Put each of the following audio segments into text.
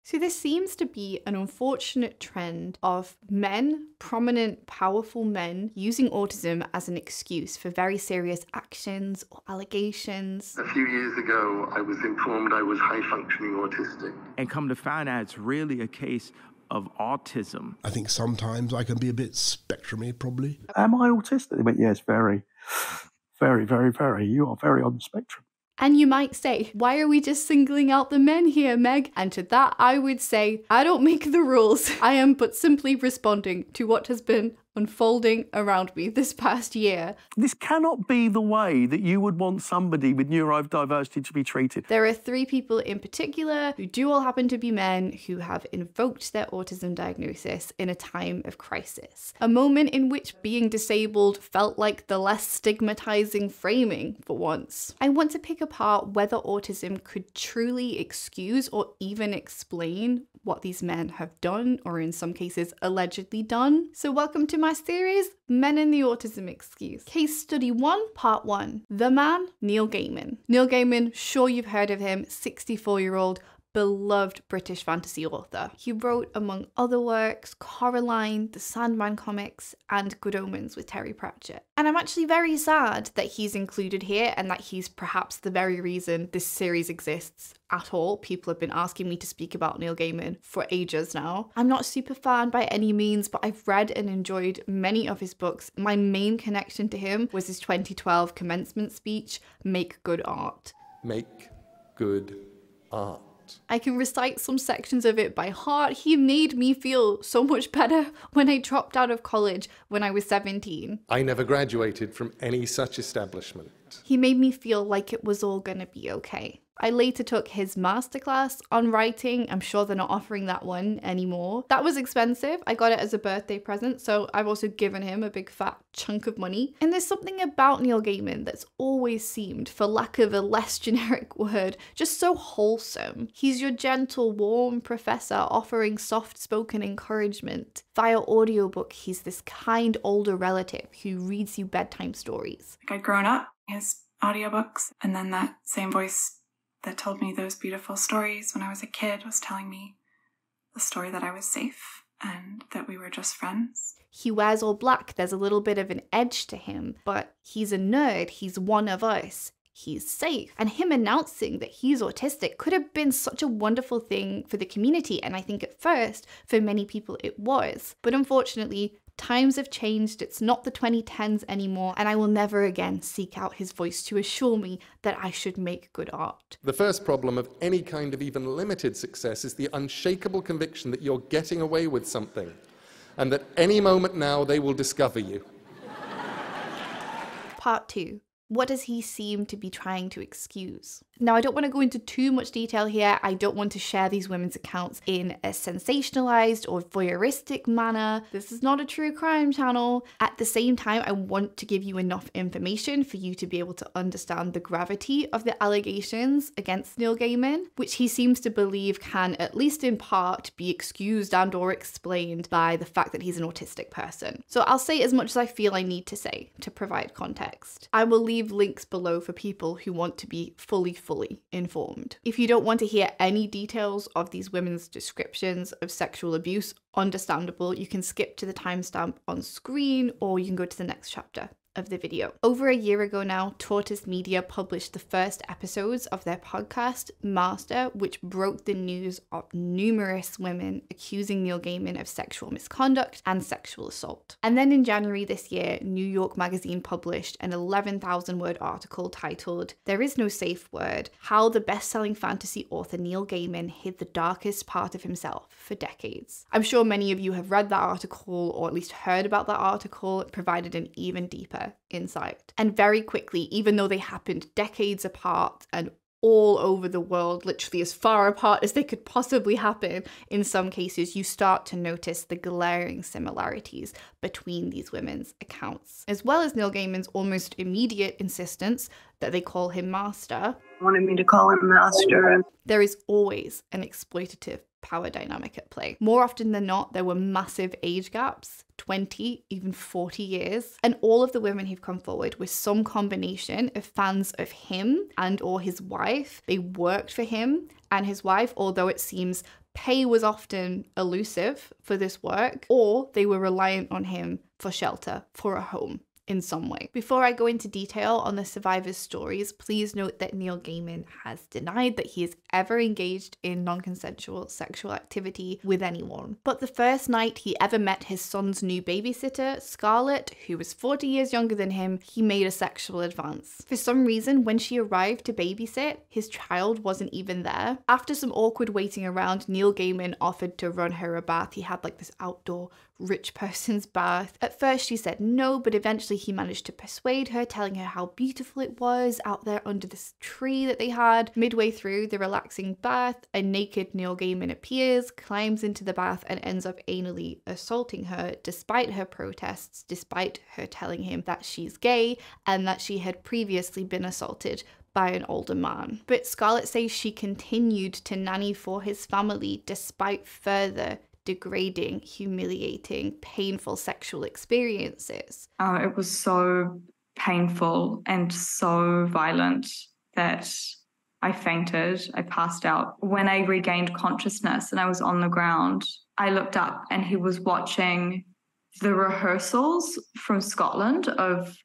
So this seems to be an unfortunate trend of men, prominent, powerful men, using autism as an excuse for very serious actions or allegations. A few years ago, I was informed I was high-functioning autistic. And come to find out, it's really a case of autism. I think sometimes I can be a bit spectrumy, probably. Am I autistic? They went, yes, very, very, very, very. You are very on the spectrum. And you might say, why are we just singling out the men here, Meg? And to that, I would say, I don't make the rules. I am but simply responding to what has been unfolding around me this past year. This cannot be the way that you would want somebody with neurodiversity to be treated. There are 3 people in particular who do all happen to be men who have invoked their autism diagnosis in a time of crisis. A moment in which being disabled felt like the less stigmatizing framing for once. I want to pick apart whether autism could truly excuse or even explain what these men have done, or in some cases allegedly done. So welcome to my series, Men in the Autism Excuse. Case study 1, part 1. The man, Neil Gaiman. Neil Gaiman, sure you've heard of him, 64-year-old beloved British fantasy author. He wrote, among other works, Coraline, the Sandman comics, and Good Omens with Terry Pratchett. And I'm actually very sad that he's included here and that he's perhaps the very reason this series exists at all. People have been asking me to speak about Neil Gaiman for ages now. I'm not a super fan by any means, but I've read and enjoyed many of his books. My main connection to him was his 2012 commencement speech, Make Good Art. Make good art. I can recite some sections of it by heart. He made me feel so much better when I dropped out of college when I was 17. I never graduated from any such establishment. He made me feel like it was all gonna be okay. I later took his masterclass on writing. I'm sure they're not offering that one anymore. That was expensive. I got it as a birthday present, so I've also given him a big fat chunk of money. And there's something about Neil Gaiman that's always seemed, for lack of a less generic word, just so wholesome. He's your gentle, warm professor offering soft-spoken encouragement. Via audiobook, he's this kind older relative who reads you bedtime stories. I'd grown up his audiobooks, and then that same voice that told me those beautiful stories when I was a kid was telling me the story that I was safe and that we were just friends. He wears all black. There's a little bit of an edge to him, but he's a nerd. He's one of us. He's safe. And him announcing that he's autistic could have been such a wonderful thing for the community. And I think at first, for many people, it was. But unfortunately, times have changed, it's not the 2010s anymore, and I will never again seek out his voice to assure me that I should make good art. The first problem of any kind of even limited success is the unshakable conviction that you're getting away with something, and that any moment now they will discover you. Part 2. What does he seem to be trying to excuse? Now, I don't want to go into too much detail here. I don't want to share these women's accounts in a sensationalized or voyeuristic manner. This is not a true crime channel. At the same time, I want to give you enough information for you to be able to understand the gravity of the allegations against Neil Gaiman, which he seems to believe can, at least in part, be excused and or explained by the fact that he's an autistic person. So I'll say as much as I feel I need to say to provide context. I will leave links below for people who want to be fully informed. If you don't want to hear any details of these women's descriptions of sexual abuse, understandable, you can skip to the timestamp on screen or you can go to the next chapter of the video. Over a year ago now, Tortoise Media published the first episodes of their podcast, Master, which broke the news of numerous women accusing Neil Gaiman of sexual misconduct and sexual assault. And then in January this year, New York Magazine published an 11,000-word article titled, "There is no safe word, how the best-selling fantasy author Neil Gaiman hid the darkest part of himself for decades." I'm sure many of you have read that article or at least heard about that article. It provided an even deeper insight. And very quickly, even though they happened decades apart and all over the world, literally as far apart as they could possibly happen, in some cases, you start to notice the glaring similarities between these women's accounts, as well as Neil Gaiman's almost immediate insistence that they call him Master. Wanted me to call him Master. There is always an exploitative power dynamic at play. More often than not, there were massive age gaps, 20, even 40 years. And all of the women who've come forward were some combination of fans of him and or his wife. They worked for him and his wife, although it seems Pay was often elusive for this work, or they were reliant on him for shelter, for a home in some way. Before I go into detail on the survivors' stories, please note that Neil Gaiman has denied that he has ever engaged in non-consensual sexual activity with anyone. But the first night he ever met his son's new babysitter, Scarlett, who was 40 years younger than him, he made a sexual advance. For some reason, when she arrived to babysit, his child wasn't even there. After some awkward waiting around, Neil Gaiman offered to run her a bath. He had like this outdoor rich person's bath. At first she said no, but eventually he managed to persuade her, telling her how beautiful it was out there under this tree that they had. Midway through the relaxing bath, a naked Neil Gaiman appears, climbs into the bath, and ends up anally assaulting her despite her protests, despite her telling him that she's gay and that she had previously been assaulted by an older man. But Scarlett says she continued to nanny for his family despite further degrading, humiliating, painful sexual experiences. It was so painful and so violent that I fainted. I passed out. When I regained consciousness and I was on the ground, I looked up and he was watching the rehearsals from Scotland of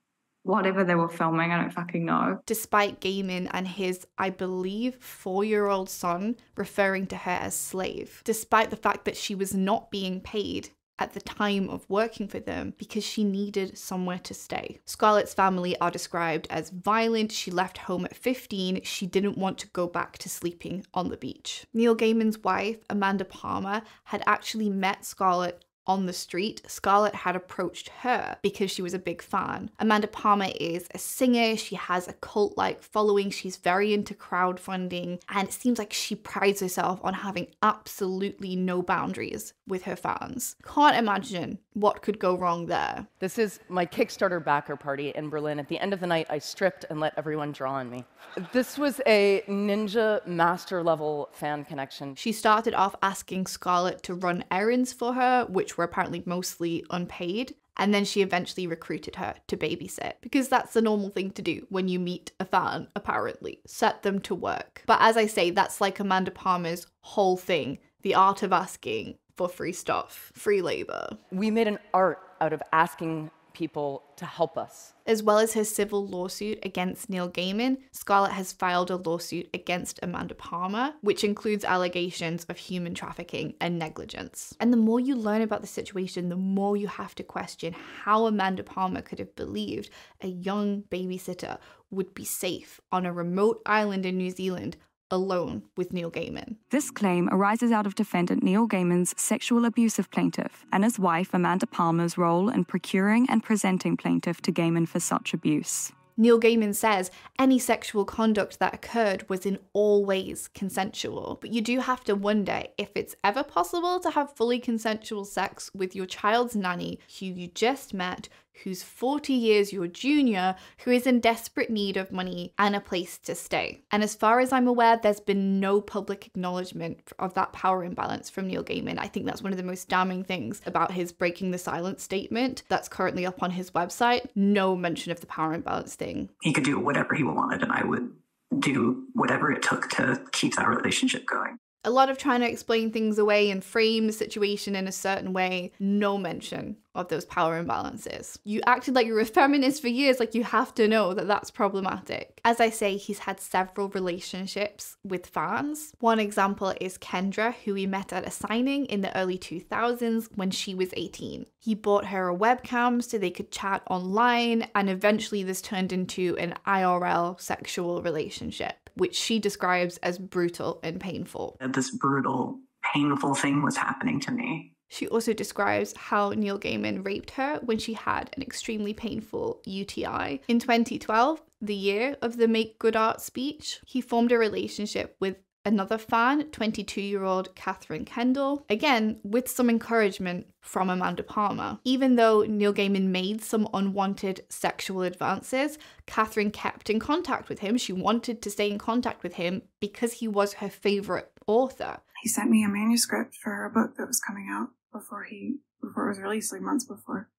whatever they were filming, I don't fucking know. Despite Gaiman and his, I believe, 4-year-old son referring to her as slave, despite the fact that she was not being paid at the time of working for them because she needed somewhere to stay. Scarlett's family are described as violent. She left home at 15. She didn't want to go back to sleeping on the beach. Neil Gaiman's wife, Amanda Palmer, had actually met Scarlett on the street. Scarlett had approached her because she was a big fan. Amanda Palmer is a singer. She has a cult-like following. She's very into crowdfunding, and it seems like she prides herself on having absolutely no boundaries with her fans. Can't imagine what could go wrong there. This is my Kickstarter backer party in Berlin. At the end of the night, I stripped and let everyone draw on me. This was a ninja master level fan connection. She started off asking Scarlett to run errands for her, which were apparently mostly unpaid. And then she eventually recruited her to babysit, because that's the normal thing to do when you meet a fan, apparently. Set them to work. But as I say, that's like Amanda Palmer's whole thing, the art of asking for free stuff, free labor. We made an art out of asking people to help us. As well as her civil lawsuit against Neil Gaiman, Scarlett has filed a lawsuit against Amanda Palmer, which includes allegations of human trafficking and negligence. And the more you learn about the situation, the more you have to question how Amanda Palmer could have believed a young babysitter would be safe on a remote island in New Zealand alone with Neil Gaiman. This claim arises out of defendant Neil Gaiman's sexual abuse of plaintiff and his wife Amanda Palmer's role in procuring and presenting plaintiff to Gaiman for such abuse. Neil Gaiman says any sexual conduct that occurred was in all ways consensual, but you do have to wonder if it's ever possible to have fully consensual sex with your child's nanny who you just met, who's 40 years your junior, who is in desperate need of money and a place to stay. And as far as I'm aware, there's been no public acknowledgement of that power imbalance from Neil Gaiman. I think that's one of the most damning things about his breaking the silence statement that's currently up on his website. No mention of the power imbalance thing. He could do whatever he wanted, and I would do whatever it took to keep that relationship going. A lot of trying to explain things away and frame the situation in a certain way. No mention of those power imbalances. You acted like you were a feminist for years, like you have to know that that's problematic. As I say, he's had several relationships with fans. One example is Kendra, who he met at a signing in the early 2000s when she was 18. He bought her a webcam so they could chat online, and eventually this turned into an IRL sexual relationship, which she describes as brutal and painful. This brutal, painful thing was happening to me. She also describes how Neil Gaiman raped her when she had an extremely painful UTI. In 2012, the year of the Make Good Art speech, he formed a relationship with another fan, 22-year-old Catherine Kendall, again with some encouragement from Amanda Palmer. Even though Neil Gaiman made some unwanted sexual advances, Catherine kept in contact with him. She wanted to stay in contact with him because he was her favourite author. He sent me a manuscript for a book that was coming out before it was released, like months before.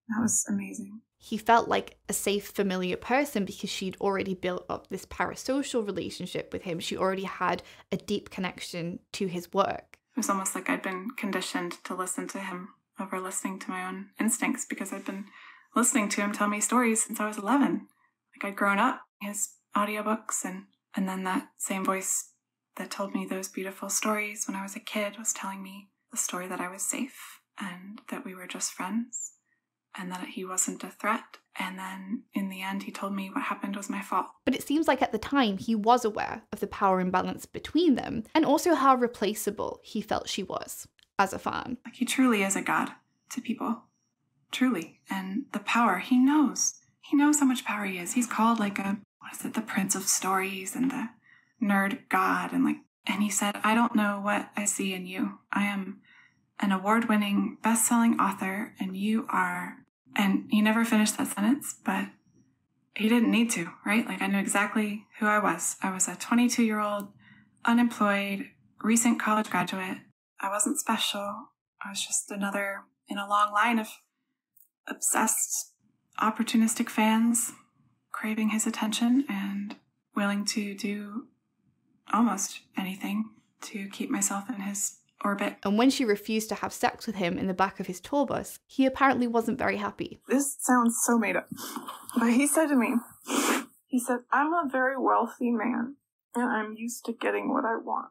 That was amazing. He felt like a safe, familiar person because she'd already built up this parasocial relationship with him. She already had a deep connection to his work. was almost like I'd been conditioned to listen to him over listening to my own instincts, because I'd been listening to him tell me stories since I was 11. Like, I'd grown up his audiobooks, and then that same voice that told me those beautiful stories when I was a kid was telling me the story that I was safe and that we were just friends and that he wasn't a threat. And then in the end, he told me what happened was my fault. But it seems like at the time he was aware of the power imbalance between them, and also how replaceable he felt she was as a fan. Like, he truly is a god to people. Truly. And the power, he knows. He knows how much power he is. He's called like the Prince of Stories and the nerd god. And he said, I don't know what I see in you. I am an award-winning, best-selling author, and you are... And he never finished that sentence, but he didn't need to, right? Like, I knew exactly who I was. I was a 22-year-old, unemployed, recent college graduate. I wasn't special. I was just another in a long line of obsessed, opportunistic fans craving his attention and willing to do almost anything to keep myself in his orbit. And when she refused to have sex with him in the back of his tour bus, he apparently wasn't very happy. This sounds so made up, but he said to me, he said, I'm a very wealthy man and I'm used to getting what I want.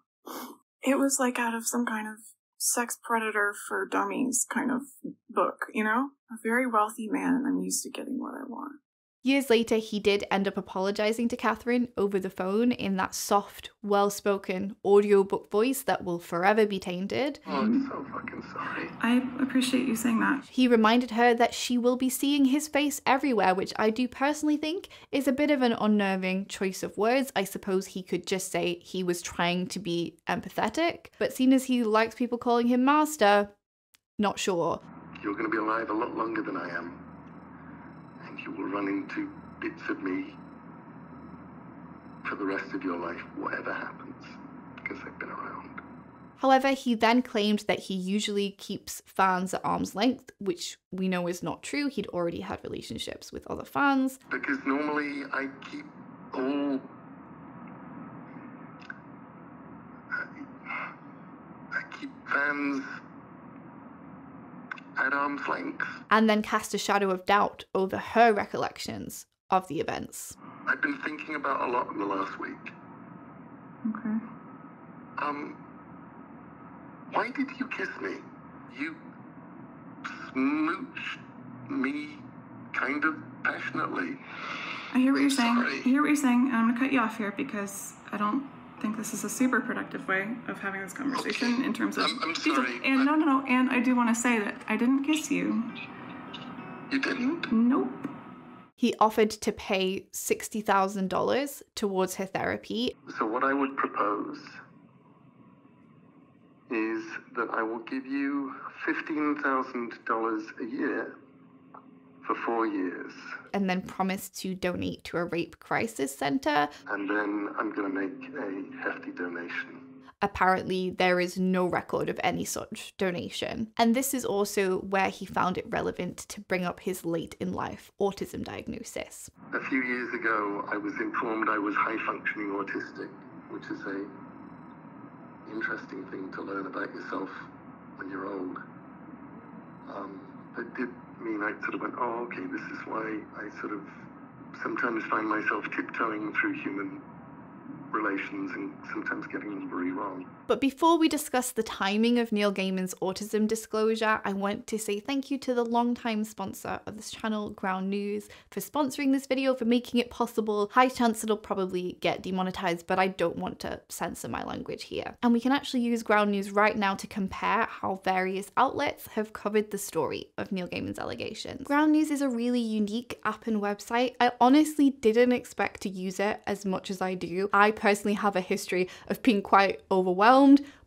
It was like out of some kind of sex predator for dummies kind of book, you know? A very wealthy man and I'm used to getting what I want. Years later, he did end up apologizing to Catherine over the phone in that soft, well-spoken audiobook voice that will forever be tainted. Oh, I'm so fucking sorry. I appreciate you saying that. He reminded her that she will be seeing his face everywhere, which I do personally think is a bit of an unnerving choice of words. I suppose he could just say he was trying to be empathetic, but seeing as he likes people calling him master, not sure. You're going to be alive a lot longer than I am. You will run into bits of me for the rest of your life, whatever happens, because I've been around. However, he then claimed that he usually keeps fans at arm's length, which we know is not true. He'd already had relationships with other fans. Because normally I keep all... I keep fans at arm's length. And then cast a shadow of doubt over her recollections of the events. I've been thinking about a lot in the last week. Okay. Why did you kiss me? You smooched me kind of passionately. I hear what you're saying. Sorry. I hear what you're saying, and I'm gonna cut you off here because I don't think this is a super productive way of having this conversation in terms of... I'm sorry. And no, and I do want to say that I didn't kiss you. You didn't? Nope. He offered to pay $60,000 towards her therapy. So what I would propose is that I will give you $15,000 a year for 4 years. And then promised to donate to a rape crisis center. And then I'm going to make a hefty donation. Apparently, there is no record of any such donation. And this is also where he found it relevant to bring up his late-in-life autism diagnosis. A few years ago, I was informed I was high-functioning autistic, which is a interesting thing to learn about yourself when you're old. It did mean I sort of went, oh, okay, this is why I sort of sometimes find myself tiptoeing through human relations and sometimes getting them very wrong. But before we discuss the timing of Neil Gaiman's autism disclosure, I want to say thank you to the longtime sponsor of this channel, Ground News, for sponsoring this video, for making it possible. High chance it'll probably get demonetized, but I don't want to censor my language here. And we can actually use Ground News right now to compare how various outlets have covered the story of Neil Gaiman's allegations. Ground News is a really unique app and website. I honestly didn't expect to use it as much as I do. I personally have a history of being quite overwhelmed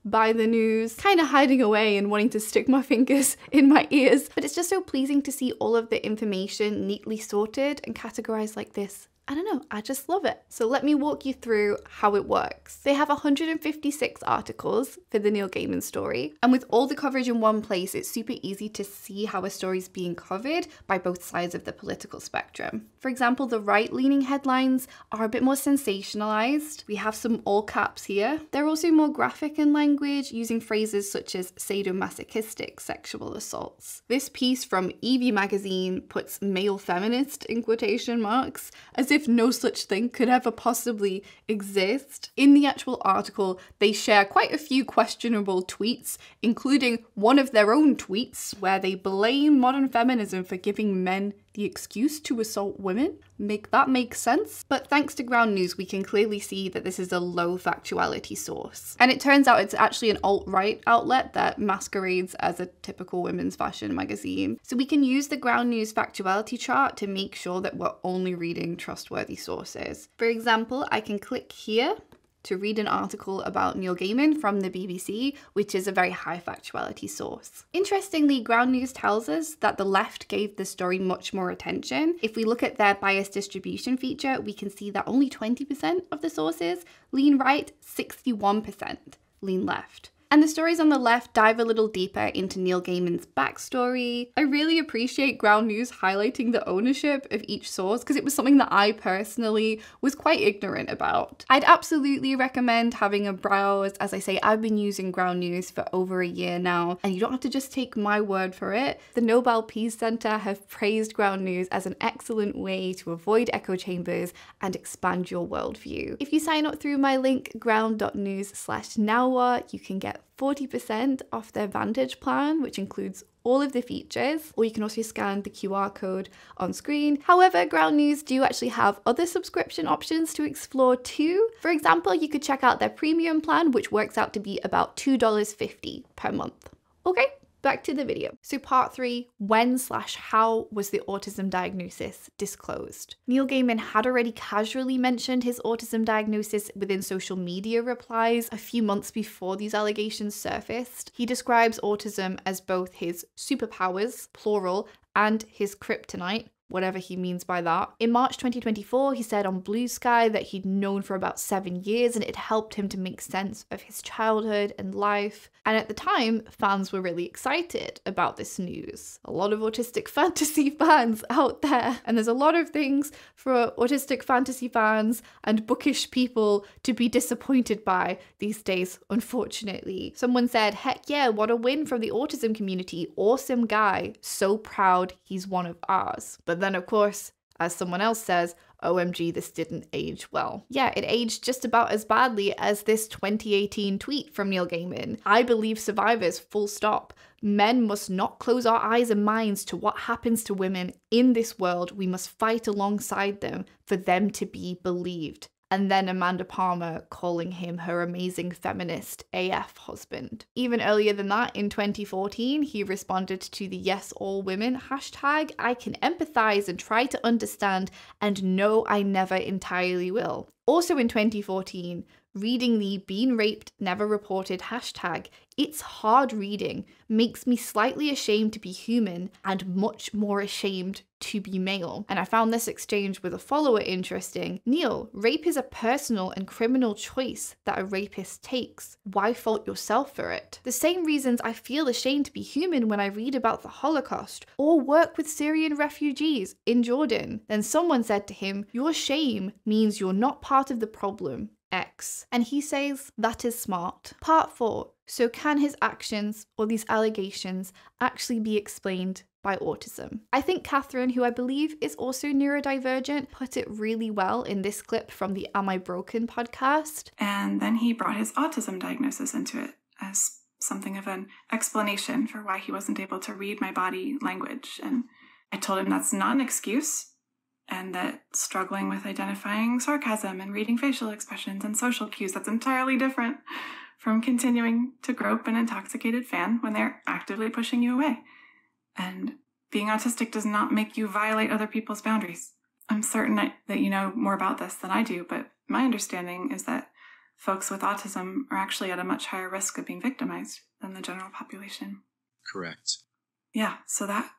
by the news, kind of hiding away and wanting to stick my fingers in my ears. But it's just so pleasing to see all of the information neatly sorted and categorized like this I don't know, I just love it. So let me walk you through how it works. They have 156 articles for the Neil Gaiman story, and with all the coverage in one place, it's super easy to see how a story is being covered by both sides of the political spectrum. For example, the right-leaning headlines are a bit more sensationalized. We have some all caps here. They're also more graphic in language, using phrases such as sadomasochistic sexual assaults. This piece from Evie magazine puts male feminist in quotation marks, as if no such thing could ever possibly exist. In the actual article, they share quite a few questionable tweets, including one of their own tweets where they blame modern feminism for giving men the excuse to assault women. Make that make sense? But thanks to Ground News, we can clearly see that this is a low factuality source. And it turns out it's actually an alt-right outlet that masquerades as a typical women's fashion magazine. So we can use the Ground News factuality chart to make sure that we're only reading trustworthy sources. For example, I can click here to read an article about Neil Gaiman from the BBC, which is a very high factuality source. Interestingly, Ground News tells us that the left gave the story much more attention. If we look at their bias distribution feature, we can see that only 20% of the sources lean right, 61% lean left. And the stories on the left dive a little deeper into Neil Gaiman's backstory. I really appreciate Ground News highlighting the ownership of each source because it was something that I personally was quite ignorant about. I'd absolutely recommend having a browse. As I say, I've been using Ground News for over a year now, and you don't have to just take my word for it. The Nobel Peace Center have praised Ground News as an excellent way to avoid echo chambers and expand your worldview. If you sign up through my link, ground.news/nowwhat, you can get 40% off their Vantage plan, which includes all of the features, or you can also scan the QR code on screen. However, Ground News do actually have other subscription options to explore too. For example, you could check out their premium plan, which works out to be about $2.50 per month. Okay, back to the video. So part 3, when/how was the autism diagnosis disclosed? Neil Gaiman had already casually mentioned his autism diagnosis within social media replies a few months before these allegations surfaced. He describes autism as both his superpowers, plural, and his kryptonite, whatever he means by that. In March 2024, he said on Blue Sky that he'd known for about 7 years and it helped him to make sense of his childhood and life. And at the time, fans were really excited about this news. A lot of autistic fantasy fans out there. And there's a lot of things for autistic fantasy fans and bookish people to be disappointed by these days, unfortunately. Someone said, heck yeah, what a win from the autism community. Awesome guy. So proud he's one of ours. But then, of course, as someone else says, OMG, this didn't age well. Yeah, it aged just about as badly as this 2018 tweet from Neil Gaiman. I believe survivors, full stop. Men must not close our eyes and minds to what happens to women in this world. We must fight alongside them for them to be believed. And then Amanda Palmer calling him her amazing feminist AF husband. Even earlier than that, in 2014, he responded to the Yes All Women hashtag, I can empathize and try to understand, and no, I never entirely will. Also in 2014, reading the Been Raped Never Reported hashtag, it's hard reading, makes me slightly ashamed to be human and much more ashamed to be male. And I found this exchange with a follower interesting. Neil, rape is a personal and criminal choice that a rapist takes. Why fault yourself for it? The same reasons I feel ashamed to be human when I read about the Holocaust or work with Syrian refugees in Jordan. Then someone said to him, your shame means you're not part of the problem. X. And he says, that is smart. Part 4. So can his actions or these allegations actually be explained by autism? I think Catherine, who I believe is also neurodivergent, put it really well in this clip from the Am I Broken podcast. And then he brought his autism diagnosis into it as something of an explanation for why he wasn't able to read my body language. And I told him that's not an excuse, and that struggling with identifying sarcasm and reading facial expressions and social cues, that's entirely different from continuing to grope an intoxicated fan when they're actively pushing you away. And being autistic does not make you violate other people's boundaries. I'm certain that you know more about this than I do, but my understanding is that folks with autism are actually at a much higher risk of being victimized than the general population. Correct. Yeah, so that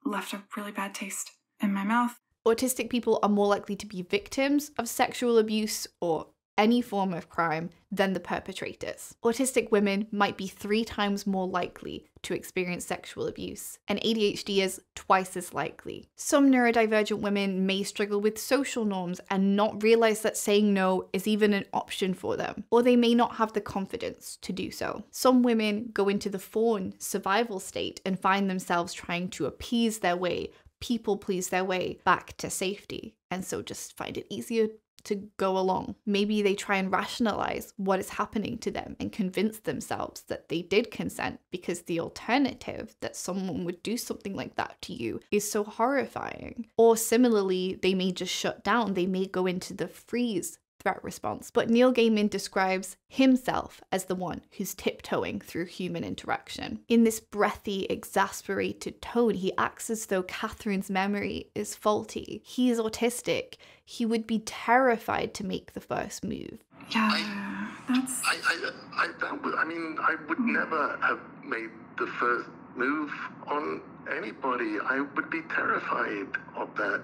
left a really bad taste in my mouth. Autistic people are more likely to be victims of sexual abuse or any form of crime than the perpetrators. Autistic women might be 3 times more likely to experience sexual abuse, and ADHD is twice as likely. Some neurodivergent women may struggle with social norms and not realize that saying no is even an option for them, or they may not have the confidence to do so. Some women go into the fawn survival state and find themselves trying to appease their way, people please their way back to safety, and so just find it easier to go along. Maybe they try and rationalize what is happening to them and convince themselves that they did consent because the alternative, that someone would do something like that to you, is so horrifying. Or similarly, they may just shut down. They may go into the freeze threat response. But Neil Gaiman describes himself as the one who's tiptoeing through human interaction. In this breathy, exasperated tone, he acts as though Catherine's memory is faulty. He is autistic. He would be terrified to make the first move. Yeah, that's... I would never have made the first move on anybody. I would be terrified of that.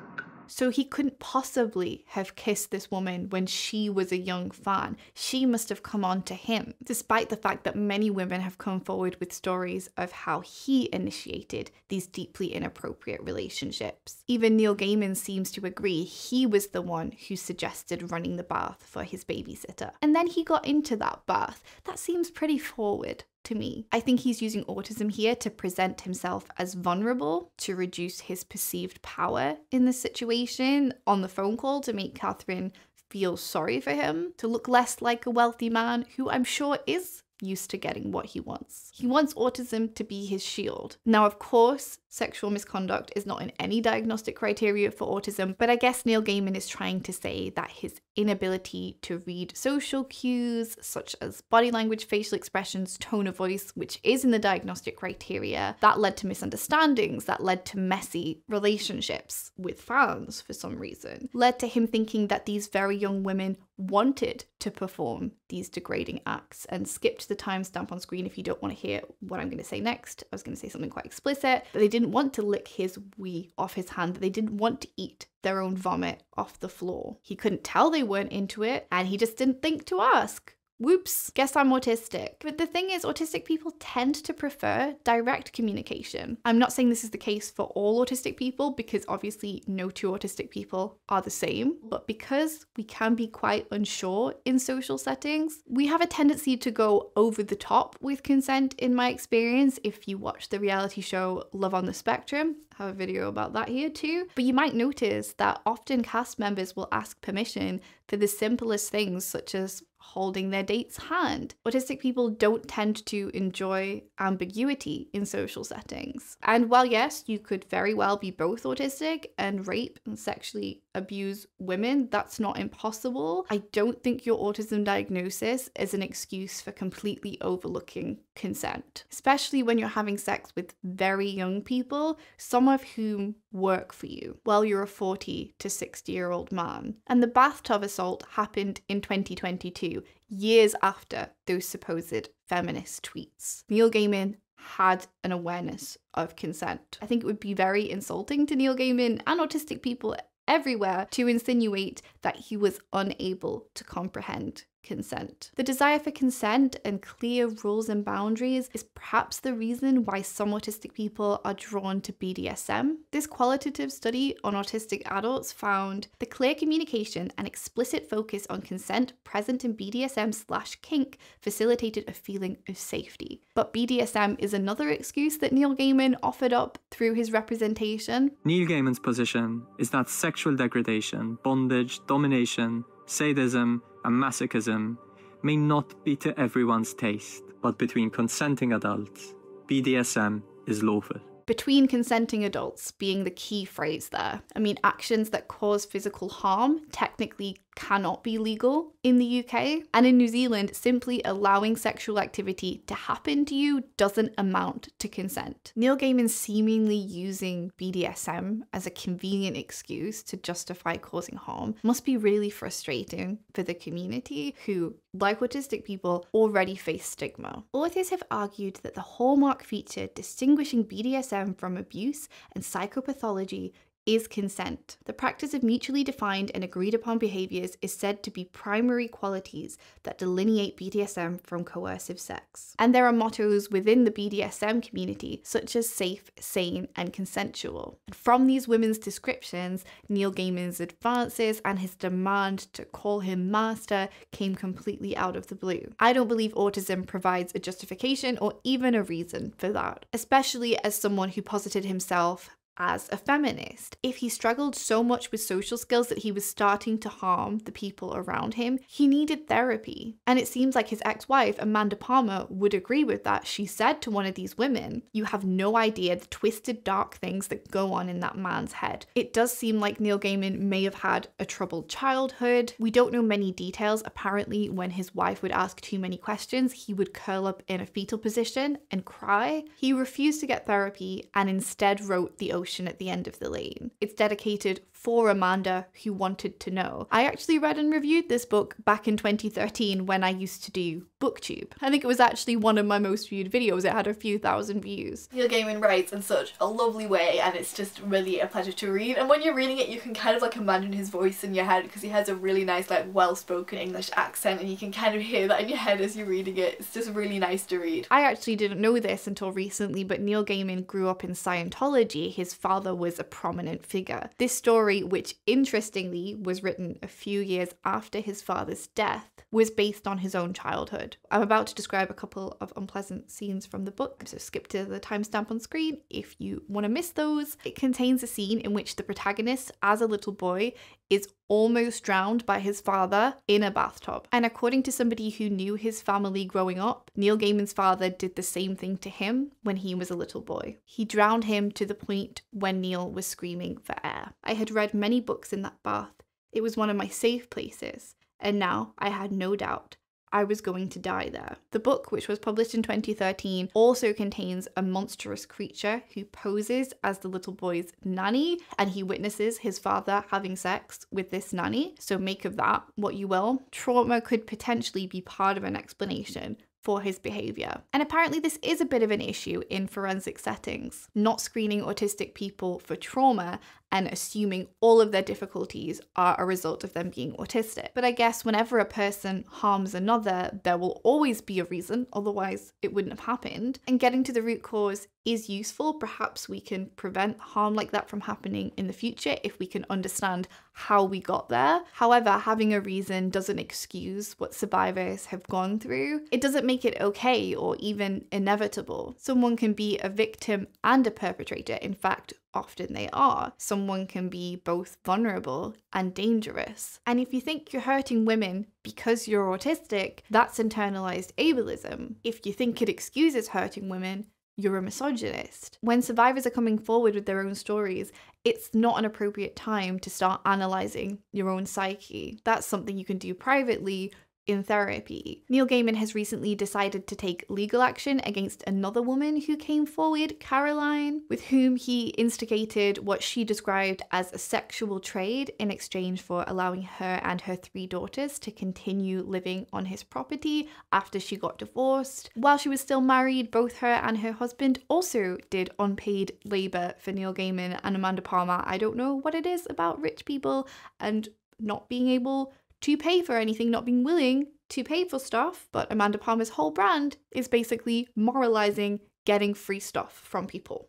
So he couldn't possibly have kissed this woman when she was a young fan. She must have come on to him, despite the fact that many women have come forward with stories of how he initiated these deeply inappropriate relationships. Even Neil Gaiman seems to agree he was the one who suggested running the bath for his babysitter. And then he got into that bath. That seems pretty forward to me. I think he's using autism here to present himself as vulnerable, to reduce his perceived power in the situation on the phone call, to make Catherine feel sorry for him, to look less like a wealthy man who I'm sure is used to getting what he wants. He wants autism to be his shield. Now, of course, sexual misconduct is not in any diagnostic criteria for autism, but I guess Neil Gaiman is trying to say that his inability to read social cues, such as body language, facial expressions, tone of voice, which is in the diagnostic criteria, that led to misunderstandings, that led to messy relationships with fans for some reason, led to him thinking that these very young women wanted to perform these degrading acts. And skip to the timestamp on screen if you don't want to hear what I'm going to say next. I was going to say something quite explicit, but they didn't want to lick his wee off his hand, that they didn't want to eat their own vomit off the floor. He couldn't tell they weren't into it, and he just didn't think to ask. Whoops, guess I'm autistic. But the thing is, autistic people tend to prefer direct communication. I'm not saying this is the case for all autistic people, because obviously no 2 autistic people are the same, but because we can be quite unsure in social settings, we have a tendency to go over the top with consent, in my experience. If you watch the reality show Love on the Spectrum, I have a video about that here too. But you might notice that often cast members will ask permission for the simplest things, such as holding their date's hand. Autistic people don't tend to enjoy ambiguity in social settings. And while yes, you could very well be both autistic and rape and sexually abuse women, that's not impossible. I don't think your autism diagnosis is an excuse for completely overlooking consent, especially when you're having sex with very young people, some of whom work for you, while you're a 40 to 60-year-old man. And the bathtub assault happened in 2022, years after those supposed feminist tweets. Neil Gaiman had an awareness of consent. I think it would be very insulting to Neil Gaiman and autistic people everywhere to insinuate that he was unable to comprehend consent. The desire for consent and clear rules and boundaries is perhaps the reason why some autistic people are drawn to BDSM. This qualitative study on autistic adults found the clear communication and explicit focus on consent present in BDSM/kink facilitated a feeling of safety. But BDSM is another excuse that Neil Gaiman offered up through his representation. Neil Gaiman's position is that sexual degradation, bondage, domination, sadism, and masochism may not be to everyone's taste, but between consenting adults, BDSM is lawful. Between consenting adults being the key phrase there. I mean, actions that cause physical harm technically cannot be legal in the UK. And in New Zealand, simply allowing sexual activity to happen to you doesn't amount to consent. Neil Gaiman seemingly using BDSM as a convenient excuse to justify causing harm must be really frustrating for the community who, like autistic people, already face stigma. Authors have argued that the hallmark feature distinguishing BDSM from abuse and psychopathology is consent. The practice of mutually defined and agreed upon behaviours is said to be primary qualities that delineate BDSM from coercive sex. And there are mottos within the BDSM community, such as safe, sane, and consensual. From these women's descriptions, Neil Gaiman's advances and his demand to call him master came completely out of the blue. I don't believe autism provides a justification or even a reason for that, especially as someone who posited himself as a feminist. If he struggled so much with social skills that he was starting to harm the people around him, he needed therapy. And it seems like his ex-wife, Amanda Palmer, would agree with that. She said to one of these women, "You have no idea the twisted, dark things that go on in that man's head." It does seem like Neil Gaiman may have had a troubled childhood. We don't know many details. Apparently, when his wife would ask too many questions, he would curl up in a fetal position and cry. He refused to get therapy and instead wrote The Ocean at the End of the Lane. It's dedicated for Amanda, who wanted to know. I actually read and reviewed this book back in 2013 when I used to do BookTube. I think it was actually one of my most viewed videos. It had a few thousand views. Neil Gaiman writes in such a lovely way, and it's just really a pleasure to read. And when you're reading it, you can kind of like imagine his voice in your head, because he has a really nice, like, well-spoken English accent, and you can kind of hear that in your head as you're reading it. It's just really nice to read. I actually didn't know this until recently, but Neil Gaiman grew up in Scientology. His father was a prominent figure. This story, which interestingly was written a few years after his father's death, was based on his own childhood. I'm about to describe a couple of unpleasant scenes from the book, so skip to the timestamp on screen if you want to miss those. It contains a scene in which the protagonist, as a little boy, is almost drowned by his father in a bathtub. And according to somebody who knew his family growing up, Neil Gaiman's father did the same thing to him when he was a little boy. He drowned him to the point when Neil was screaming for air. I had read many books in that bath. It was one of my safe places, and now I had no doubt I was going to die there. The book, which was published in 2013, also contains a monstrous creature who poses as the little boy's nanny, and he witnesses his father having sex with this nanny. So make of that what you will. Trauma could potentially be part of an explanation for his behaviour. And apparently this is a bit of an issue in forensic settings, not screening autistic people for trauma and assuming all of their difficulties are a result of them being autistic. But I guess whenever a person harms another, there will always be a reason, otherwise it wouldn't have happened. And getting to the root cause is useful. Perhaps we can prevent harm like that from happening in the future if we can understand how we got there. However, having a reason doesn't excuse what survivors have gone through. It doesn't make it okay or even inevitable. Someone can be a victim and a perpetrator. In fact, often they are. Someone can be both vulnerable and dangerous. And if you think you're hurting women because you're autistic, that's internalized ableism. If you think it excuses hurting women, you're a misogynist. When survivors are coming forward with their own stories, it's not an appropriate time to start analysing your own psyche. That's something you can do privately in therapy. Neil Gaiman has recently decided to take legal action against another woman who came forward, Caroline, with whom he instigated what she described as a sexual trade in exchange for allowing her and her 3 daughters to continue living on his property after she got divorced. While she was still married, both her and her husband also did unpaid labour for Neil Gaiman and Amanda Palmer. I don't know what it is about rich people and not being able to pay for anything, not being willing to pay for stuff, but Amanda Palmer's whole brand is basically moralizing getting free stuff from people.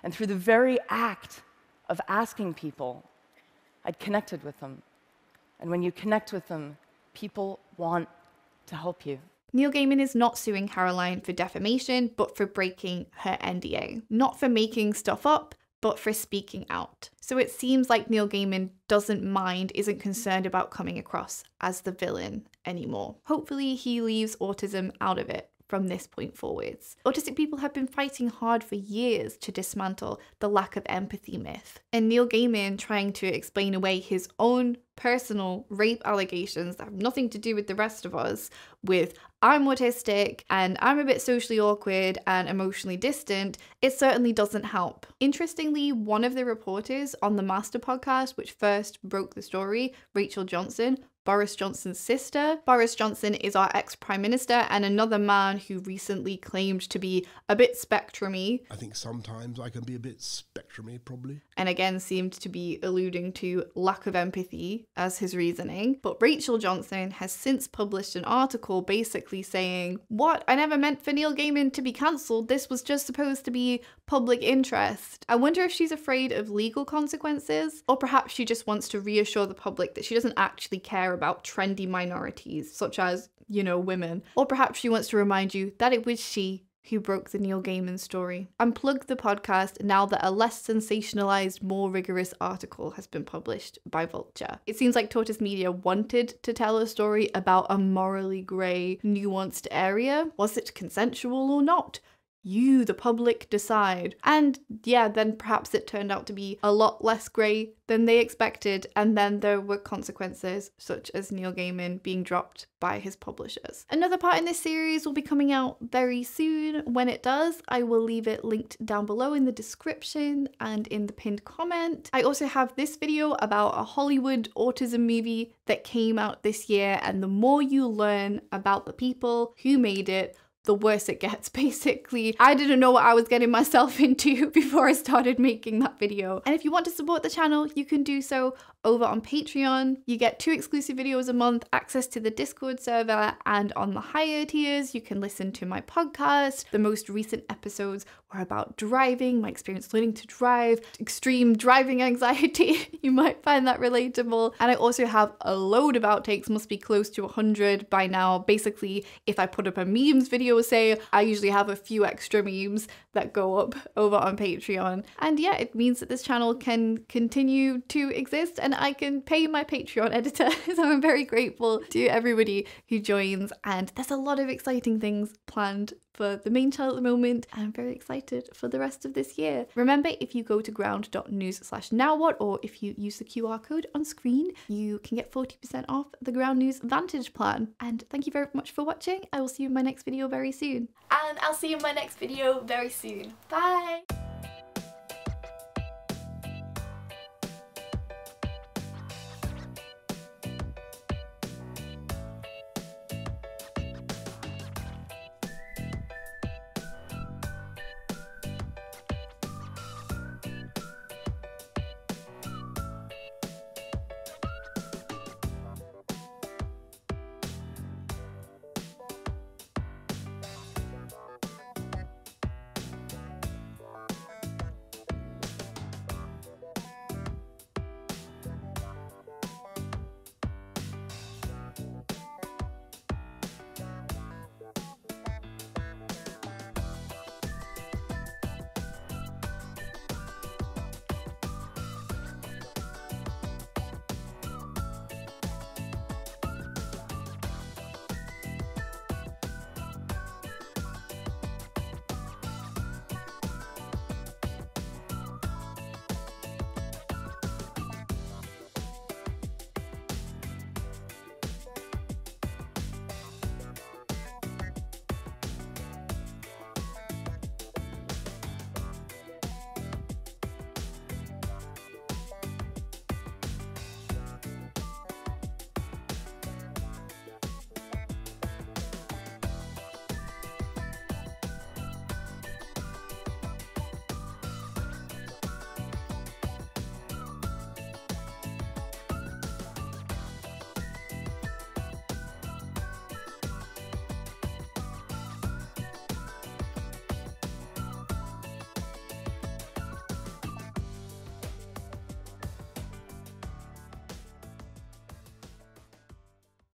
And through the very act of asking people, I'd connected with them. And when you connect with them, people want to help you. Neil Gaiman is not suing Caroline for defamation, but for breaking her NDA. Not for making stuff up, but for speaking out. So it seems like Neil Gaiman doesn't mind, isn't concerned about coming across as the villain anymore. Hopefully he leaves autism out of it from this point forwards. Autistic people have been fighting hard for years to dismantle the lack of empathy myth. And Neil Gaiman trying to explain away his own personal rape allegations that have nothing to do with the rest of us with I'm autistic and I'm a bit socially awkward and emotionally distant, it certainly doesn't help. Interestingly, one of the reporters on the Master podcast, which first broke the story, Rachel Johnson, Boris Johnson's sister. Boris Johnson is our ex-Prime Minister and another man who recently claimed to be a bit spectrum-y. I think sometimes I can be a bit spectrum-y, probably. And again seemed to be alluding to lack of empathy as his reasoning. But Rachel Johnson has since published an article basically saying, "What? I never meant for Neil Gaiman to be cancelled. This was just supposed to be public interest." I wonder if she's afraid of legal consequences, or perhaps she just wants to reassure the public that she doesn't actually care about trendy minorities, such as, you know, women. Or perhaps she wants to remind you that it was she who broke the Neil Gaiman story. Unplug the podcast now that a less sensationalized, more rigorous article has been published by Vulture. It seems like Tortoise Media wanted to tell a story about a morally grey, nuanced area. Was it consensual or not? You, the public, decide. And yeah, then perhaps it turned out to be a lot less grey than they expected, and then there were consequences, such as Neil Gaiman being dropped by his publishers. Another part in this series will be coming out very soon. When it does, I will leave it linked down below in the description and in the pinned comment. I also have this video about a Hollywood autism movie that came out this year, and the more you learn about the people who made it, the worse it gets, basically. I didn't know what I was getting myself into before I started making that video. And if you want to support the channel, you can do so over on Patreon. You get 2 exclusive videos a month, access to the Discord server, and on the higher tiers, you can listen to my podcast. The most recent episodes were about driving, my experience learning to drive, extreme driving anxiety. You might find that relatable. And I also have a load of outtakes, must be close to 100 by now. Basically, if I put up a memes video, say, I usually have a few extra memes that go up over on Patreon. And yeah, it means that this channel can continue to exist and I can pay my Patreon editor. So I'm very grateful to everybody who joins, and there's a lot of exciting things planned for the main channel at the moment. I'm very excited for the rest of this year. Remember, if you go to ground.news/nowwhat, or if you use the QR code on screen, you can get 40% off the Ground News Vantage plan. And thank you very much for watching. I will see you in my next video very soon. And I'll see you in my next video very soon. Bye!